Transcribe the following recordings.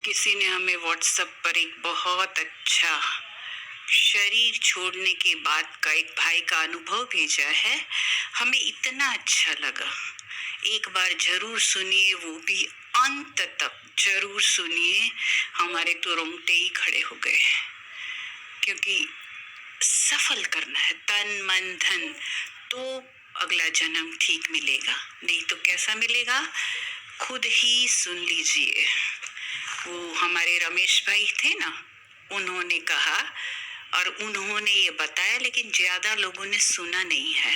किसी ने हमें व्हाट्सएप पर एक बहुत अच्छा शरीर छोड़ने के बाद का एक भाई का अनुभव भेजा है। हमें इतना अच्छा लगा। एक बार जरूर सुनिए, वो भी अंत तक जरूर सुनिए। हमारे तो रोंगटे ही खड़े हो गए, क्योंकि सफल करना है तन मन धन, तो अगला जन्म ठीक मिलेगा, नहीं तो कैसा मिलेगा खुद ही सुन लीजिए। वो हमारे रमेश भाई थे ना, उन्होंने कहा और उन्होंने ये बताया, लेकिन ज्यादा लोगों ने सुना नहीं है।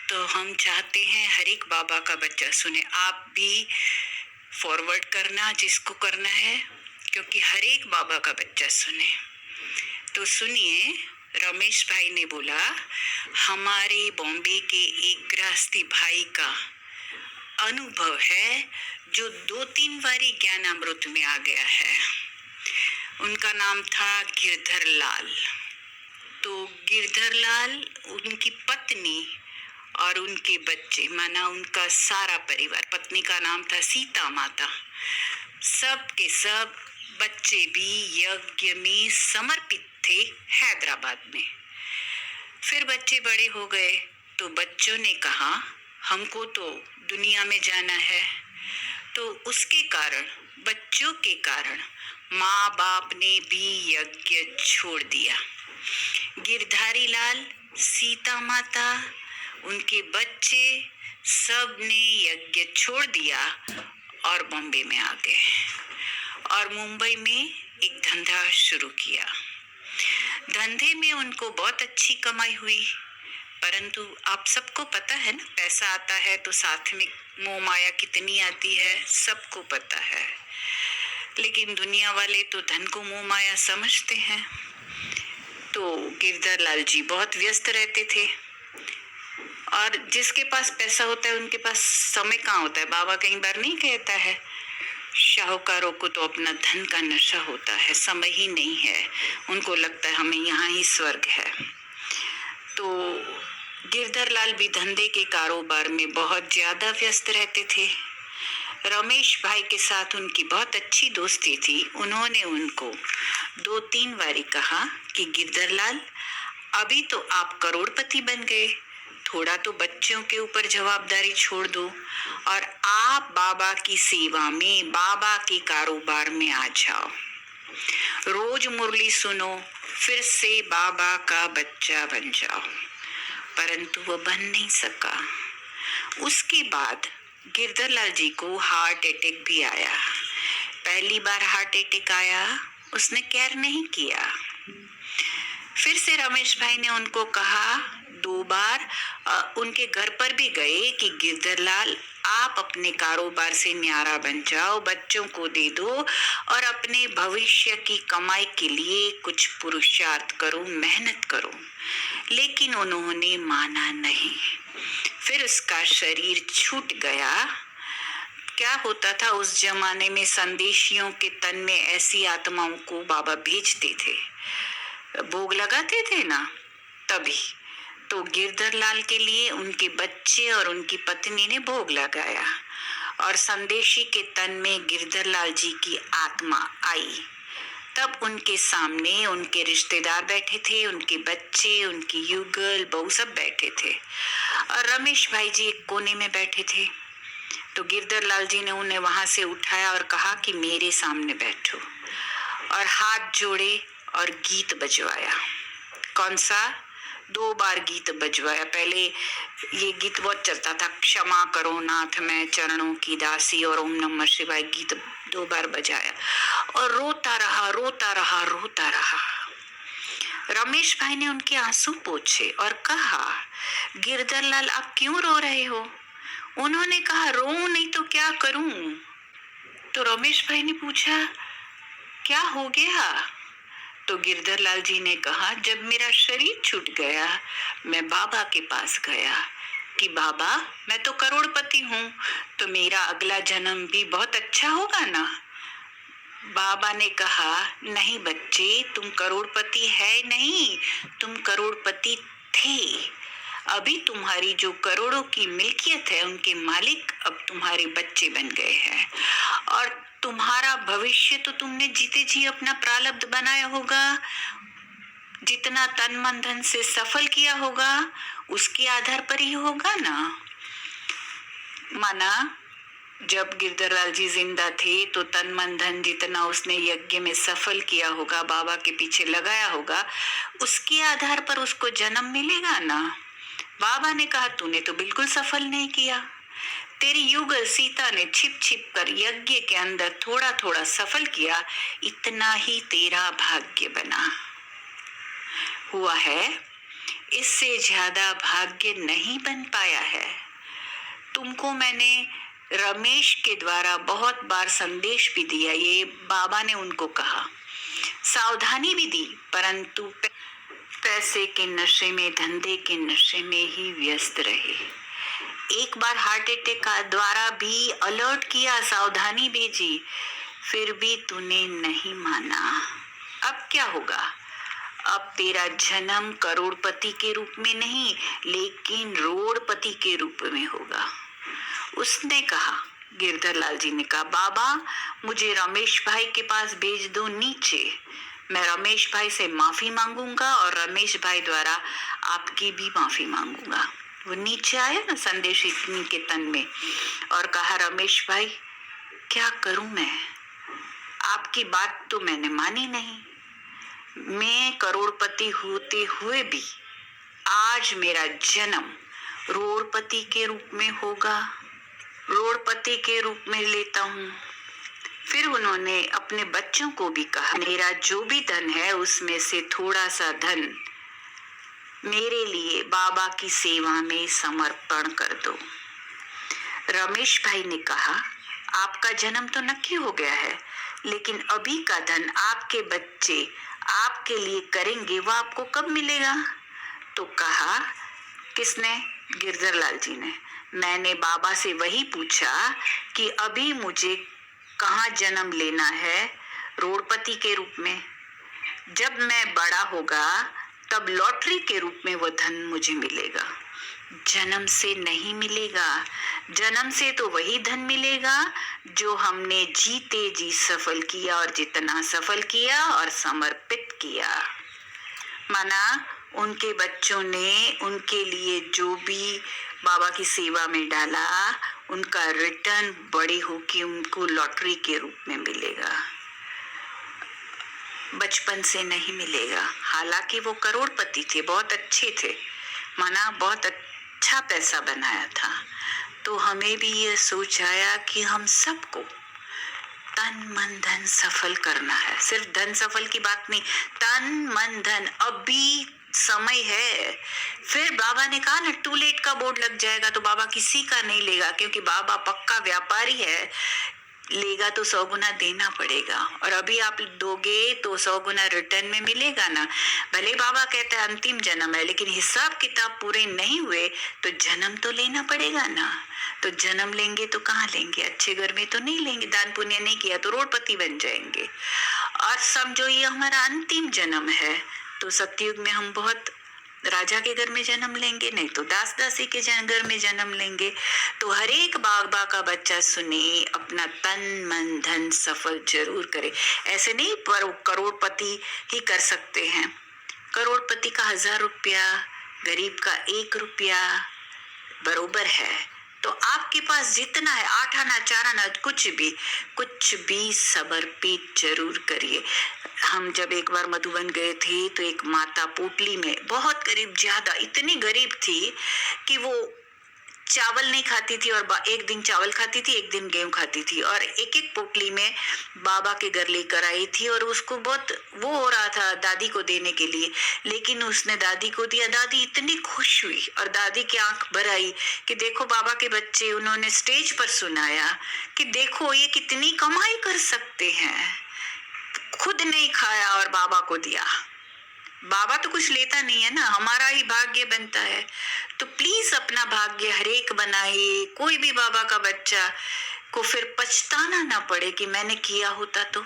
तो हम चाहते हैं हर एक बाबा का बच्चा सुने। आप भी फॉरवर्ड करना जिसको करना है, क्योंकि हर एक बाबा का बच्चा सुने। तो सुनिए, रमेश भाई ने बोला, हमारे बॉम्बे के एक गृहस्थी भाई का अनुभव है जो 2-3 बारी ज्ञान अमृत में आ गया है। उनका नाम था गिरधर लाल। तो गिरधर लाल, उनकी पत्नी और उनके बच्चे, माना उनका सारा परिवार, पत्नी का नाम था सीता माता, सब के सब बच्चे भी यज्ञ में समर्पित थे हैदराबाद में। फिर बच्चे बड़े हो गए तो बच्चों ने कहा हमको तो दुनिया में जाना है। तो उसके कारण, बच्चों के कारण, माँ बाप ने भी यज्ञ छोड़ दिया। गिरधारी लाल, सीता माता, उनके बच्चे, सब ने यज्ञ छोड़ दिया और बॉम्बे में आ गए और मुंबई में एक धंधा शुरू किया। धंधे में उनको बहुत अच्छी कमाई हुई, परंतु आप सबको पता है ना, पैसा आता है तो साथ में मोह माया कितनी आती है, सबको पता है। लेकिन दुनिया वाले तो धन को मोह माया समझते हैं। तो गिरधर लाल जी बहुत व्यस्त रहते थे, और जिसके पास पैसा होता है उनके पास समय कहाँ होता है। बाबा कई बार नहीं कहता है, शाहूकारों को तो अपना धन का नशा होता है, समय ही नहीं है, उनको लगता है हमें यहाँ ही स्वर्ग है। तो गिरधर लाल भी धंधे के कारोबार में बहुत ज्यादा व्यस्त रहते थे। रमेश भाई के साथ उनकी बहुत अच्छी दोस्ती थी। उन्होंने उनको 2-3 बारी कहा कि गिरधर लाल, अभी तो आप करोड़पति बन गए, थोड़ा तो बच्चों के ऊपर जवाबदारी छोड़ दो और आप बाबा की सेवा में, बाबा के कारोबार में आ जाओ। रोज मुरली सुनो, फिर से बाबा का बच्चा बन जाओ। परंतु वो बन नहीं सका। उसके बाद गिरधर लाल जी को हार्ट अटैक भी आया। पहली बार हार्ट अटैक आया, उसने केयर नहीं किया। फिर से रमेश भाई ने उनको कहा 2 बार, उनके घर पर भी गए कि गिरधर लाल, आप अपने कारोबार से न्यारा बन जाओ, बच्चों को दे दो और अपने भविष्य की कमाई के लिए कुछ पुरुषार्थ करो, मेहनत करो। लेकिन उन्होंने माना नहीं। फिर उसका शरीर छूट गया। क्या होता था उस जमाने में, संदेशियों के तन में ऐसी आत्माओं को बाबा भेजते थे, भोग लगाते थे ना, तभी तो गिरधर लाल के लिए उनके बच्चे और उनकी पत्नी ने भोग लगाया और संदेशी के तन में गिरधर लाल जी की आत्मा आई। तब उनके सामने उनके रिश्तेदार बैठे थे, उनके बच्चे, उनकी युगल बहू सब बैठे थे और रमेश भाई जी एक कोने में बैठे थे। तो गिरधर लाल जी ने उन्हें वहां से उठाया और कहा कि मेरे सामने बैठो, और हाथ जोड़े और गीत बजवाया। कौन सा? 2 बार गीत बजवाया। पहले ये गीत बहुत चलता था, क्षमा करो नाथ मैं चरणों की दासी, और ओम नमः शिवाय गीत 2 बार बजाया और रोता रहा, रोता रहा, रोता रहा। रमेश भाई ने उनके आंसू पोंछे और कहा, गिरधर लाल आप क्यों रो रहे हो? उन्होंने कहा, रो नहीं तो क्या करूं? तो रमेश भाई ने पूछा, क्या हो गया? तो गिरधर लाल जी ने कहा, जब मेरा शरीर छूट गया, मैं बाबा के पास गया कि बाबा मैं तो करोड़पति हूँ, तो मेरा अगला जन्म भी बहुत अच्छा होगा ना? बाबा ने कहा, नहीं बच्चे, तुम करोड़पति है नहीं, तुम करोड़पति थे। अभी तुम्हारी जो करोड़ों की मिल्कियत है उनके मालिक अब तुम्हारे बच्चे बन गए हैं, और तुम्हारा भविष्य तो तुमने जीते जी अपना प्रारब्ध बनाया होगा। जितना तन मन धन से सफल किया होगा उसके आधार पर ही होगा ना। माना जब गिरधरलाल जी जिंदा थे तो तन मन धन जितना उसने यज्ञ में सफल किया होगा, बाबा के पीछे लगाया होगा, उसके आधार पर उसको जन्म मिलेगा ना। बाबा ने कहा तूने तो बिल्कुल सफल नहीं किया, तेरी युगल सीता ने छिप छिप कर यज्ञ के अंदर थोड़ा थोड़ा सफल किया, इतना ही तेरा भाग्य बना हुआ है, इससे ज्यादा भाग्य नहीं बन पाया है। तुमको मैंने रमेश के द्वारा बहुत बार संदेश भी दिया, ये बाबा ने उनको कहा, सावधानी भी दी, परंतु पैसे के नशे में, धंधे के नशे में ही व्यस्त रहे। एक बार हार्ट अटैक का द्वारा भी अलर्ट किया, सावधानी भेजी, फिर भी तूने नहीं माना। अब क्या होगा? अब तेरा जन्म करोड़पति के रूप में नहीं लेकिन रोड़पति के रूप में होगा। उसने कहा, गिरधरलाल जी ने कहा, बाबा मुझे रमेश भाई के पास भेज दो नीचे, मैं रमेश भाई से माफी मांगूंगा और रमेश भाई द्वारा आपकी भी माफी मांगूंगा। वो नीचे आया ना संदेश के तन में और कहा, रमेश भाई क्या करूं मैं, आपकी बात तो मैंने मानी नहीं, मैं करोड़पति होते हुए भी आज मेरा जन्म रोड़पति के रूप में होगा, रोड़पति के रूप में लेता हूँ। फिर उन्होंने अपने बच्चों को भी कहा, मेरा जो भी धन है उसमें से थोड़ा सा धन मेरे लिए बाबा की सेवा में समर्पण कर दो। रमेश भाई ने कहा, आपका जन्म तो नक्की हो गया है, लेकिन अभी का धन आपके बच्चे आपके लिए करेंगे, वो आपको कब मिलेगा? तो कहा, किसने? गिरधरलाल जी ने। मैंने बाबा से वही पूछा कि अभी मुझे कहाँ जन्म लेना है, रोड़पति के रूप में, जब मैं बड़ा होगा तब लॉटरी के रूप में वो धन मुझे मिलेगा, जन्म से नहीं मिलेगा। जन्म से तो वही धन मिलेगा जो हमने जीते जी सफल किया, और जितना सफल किया और समर्पित किया। माना उनके बच्चों ने उनके लिए जो भी बाबा की सेवा में डाला, उनका रिटर्न बड़े होके उनको लॉटरी के रूप में मिलेगा, बचपन से नहीं मिलेगा। हालांकि वो करोड़पति थे, बहुत अच्छे थे, माना बहुत अच्छा पैसा बनाया था। तो हमें भी ये सोच आया कि हम सबको तन मन धन सफल करना है। सिर्फ धन सफल की बात नहीं, तन मन धन, अभी समय है। फिर बाबा ने कहा ना, टू लेट का बोर्ड लग जाएगा तो बाबा किसी का नहीं लेगा, क्योंकि बाबा पक्का व्यापारी है, लेगा तो 100 गुना देना पड़ेगा, और अभी आप दोगे तो 100 गुना रिटर्न में मिलेगा ना। भले बाबा कहते हैं अंतिम जन्म है, लेकिन हिसाब किताब पूरे नहीं हुए तो जन्म तो लेना पड़ेगा ना। तो जन्म लेंगे तो कहाँ लेंगे, अच्छे घर में तो नहीं लेंगे, दान पुण्य नहीं किया तो रोड़पति बन जाएंगे। और समझो ये हमारा अंतिम जन्म है, तो सतयुग में हम बहुत राजा के घर में जन्म लेंगे, नहीं तो दास दासी के घर में जन्म लेंगे। तो हर एक बाबा का बच्चा सुने, अपना तन मन धन सफल जरूर करे। ऐसे नहीं पर करोड़पति ही कर सकते हैं, करोड़पति का 1000 रुपया, गरीब का 1 रुपया बरोबर है। तो आपके पास जितना है, 8 आना 4 आना, कुछ भी समर्पित जरूर करिए। हम जब एक बार मधुबन गए थे तो एक माता पोटली में, बहुत गरीब, ज्यादा इतनी गरीब थी कि वो चावल नहीं खाती थी, और एक दिन चावल खाती थी, एक दिन गेहूं खाती थी, और एक एक पोटली में बाबा के घर लेकर आई थी। और उसको बहुत वो हो रहा था दादी को देने के लिए, लेकिन उसने दादी को दिया। दादी इतनी खुश हुई और दादी की आंख भर आई कि देखो बाबा के बच्चे, उन्होंने स्टेज पर सुनाया कि देखो ये कितनी कमाई कर सकते हैं, खुद नहीं खाया और बाबा को दिया। बाबा तो कुछ लेता नहीं है ना, हमारा ही भाग्य बनता है। तो प्लीज अपना भाग्य हरेक बनाइए, कोई भी बाबा का बच्चा को फिर पछताना ना पड़े कि मैंने किया होता तो।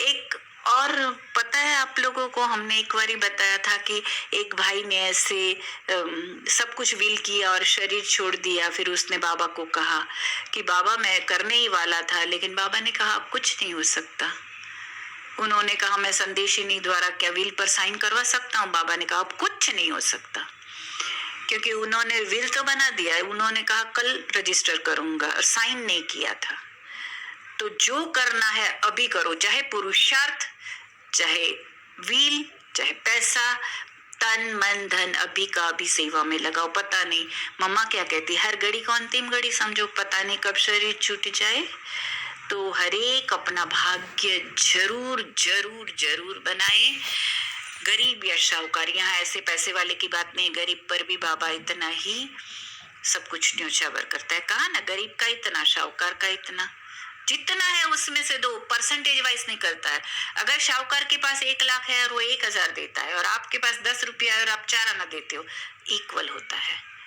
एक और पता है आप लोगों को, हमने एक बारी बताया था कि एक भाई ने ऐसे सब कुछ विल किया और शरीर छोड़ दिया। फिर उसने बाबा को कहा कि बाबा मैं करने ही वाला था, लेकिन बाबा ने कहा अब कुछ नहीं हो सकता। उन्होंने कहा मैं संदेशिनी द्वारा क्या विल पर साइन करवा सकता हूँ? बाबा ने कहा अब कुछ नहीं हो सकता, क्योंकि उन्होंने विल तो बना दिया है, उन्होंने कहा कल रजिस्टर करूंगा और साइन नहीं किया था। तो जो करना है अभी करो, चाहे पुरुषार्थ, चाहे व्हील, चाहे पैसा, तन मन धन अभी का अभी सेवा में लगाओ। पता नहीं मम्मा क्या कहती, हर घड़ी को अंतिम घड़ी समझो, पता नहीं कब शरीर छूट जाए। तो हरेक अपना भाग्य जरूर जरूर जरूर बनाए। गरीब या शाहूकार, यहाँ ऐसे पैसे वाले की बात नहीं, गरीब पर भी बाबा इतना ही सब कुछ न्योछावर करता है। कहा ना, गरीब का इतना, शाहूकार का इतना, जितना है उसमें से दो, परसेंटेज वाइज नहीं करता है। अगर शाहूकार के पास 1 लाख है और वो 1,000 देता है, और आपके पास 10 रुपया है और आप 4 आना देते हो, इक्वल होता है।